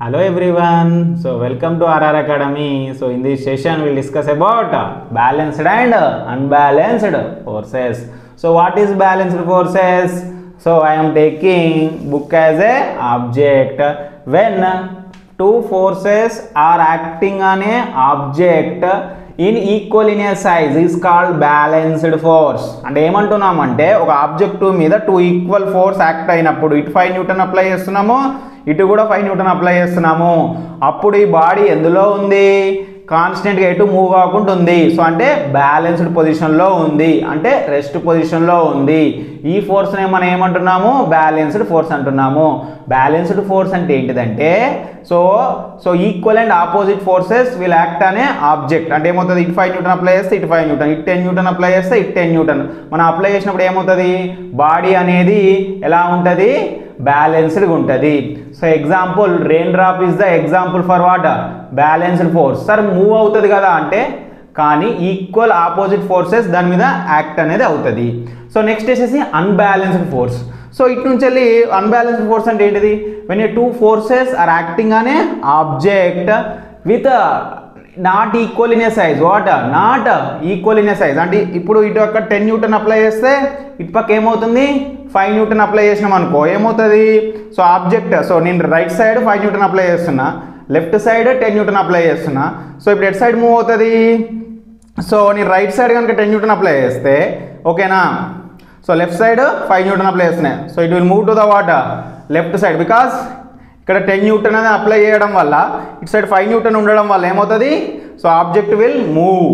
Hello everyone, so welcome to RR Academy. So in this session we'll discuss about balanced and unbalanced forces. So what is balanced forces? So I am taking book as a object. When two forces are acting on a object in equal linear size is called balanced force. అంటే ఏమంటున్నామంటే ఒక object మీద two equal force act అయినప్పుడు ఇటు 5 newton apply చేస్తున్నాము, ఇటు కూడా 5 newton apply చేస్తున్నాము. అప్పుడు ఈ బాడీ ఎందులో ఉంది? కాన్స్టెంట్గా ఎటు మూవ్ కాకుండా ఉంది. సో అంటే బ్యాలెన్స్డ్ పొజిషన్లో ఉంది, అంటే రెస్ట్ పొజిషన్లో ఉంది. ఈ ఫోర్స్ని మనం ఏమంటున్నాము? బ్యాలెన్స్డ్ ఫోర్స్ అంటున్నాము. బ్యాలెన్స్డ్ ఫోర్స్ అంటే ఏంటిదంటే so equal and opposite forces will act అనే ఆబ్జెక్ట్. అంటే ఏమవుతుంది? ఇటు 5 న్యూటన్ అప్లై చేస్తే ఇటు 5 న్యూటన్, ఇటు 10 న్యూటన్ అప్లై చేస్తే ఇటు 10 న్యూటన్. మనం అప్లై చేసినప్పుడు ఏమవుతుంది? బాడీ అనేది ఎలా ఉంటుంది? బ్యాలెన్స్డ్గా ఉంటుంది. So example rain drop is the example for what? Balanced force. Sir move అవుతుంది కదా అంటే, కానీ ఈక్వల్ ఆపోజిట్ ఫోర్సెస్ దాని మీద యాక్ట్ అనేది అవుతుంది. సో నెక్స్ట్ వచ్చేసి అన్బ్యాలెన్స్డ్ ఫోర్స్. సో ఇటు నుంచి వెళ్ళి అన్బ్యాలెన్స్డ్ ఫోర్స్ అంటే ఏంటిది? When a two forces are acting అనే object with not equal in a size. What? Not equal in a size. అంటే ఇప్పుడు ఇటు అక్కడ 10 న్యూటన్ అప్లై చేస్తే ఇటు పక్క ఏమవుతుంది? 5 న్యూటన్ అప్లై చేసినాం అనుకో, ఏమవుతుంది? సో ఆబ్జెక్ట్, సో నేను రైట్ సైడ్ 5 న్యూటన్ అప్లై చేస్తున్నా, లెఫ్ట్ సైడ్ 10 న్యూటన్ అప్లై చేస్తున్నా. సో ఇప్పుడు ఎట్ సైడ్ మూవ్ అవుతుంది? సో నేను రైట్ సైడ్ కనుక 10 న్యూటన్ అప్లై చేస్తే ఓకేనా, so left side 5 newton apply చేస్తున్నాయి. So it will move to the what? Left side. Because ఇక్కడ 10 న్యూటన్ అనేది అప్లై చేయడం వల్ల ఇటు సైడ్ 5 న్యూటన్ ఉండడం వల్ల ఏమవుతుంది? So object will move.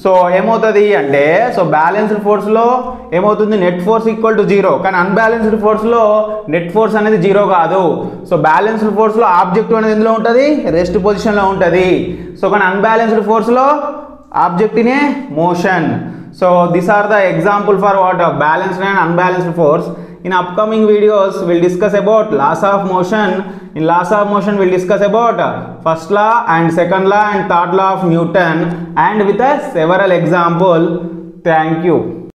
So ఏమవుతుంది అంటే, సో బ్యాలెన్స్డ్ ఫోర్స్లో ఏమవుతుంది? Net force equal to 0. కానీ అన్బ్యాలెన్స్డ్ ఫోర్స్లో నెట్ ఫోర్స్ అనేది 0 కాదు. సో బ్యాలెన్స్డ్ ఫోర్స్లో ఆబ్జెక్ట్ అనేది ఎందులో ఉంటుంది? రెస్ట్ పొజిషన్లో ఉంటుంది. సో కానీ అన్బ్యాలెన్స్డ్ ఫోర్స్లో object in a motion. So these are the example for what? Balanced and unbalanced force. In upcoming videos we'll discuss about laws of motion. In laws of motion we'll discuss about first law and second law and third law of Newton, and with a several example. Thank you.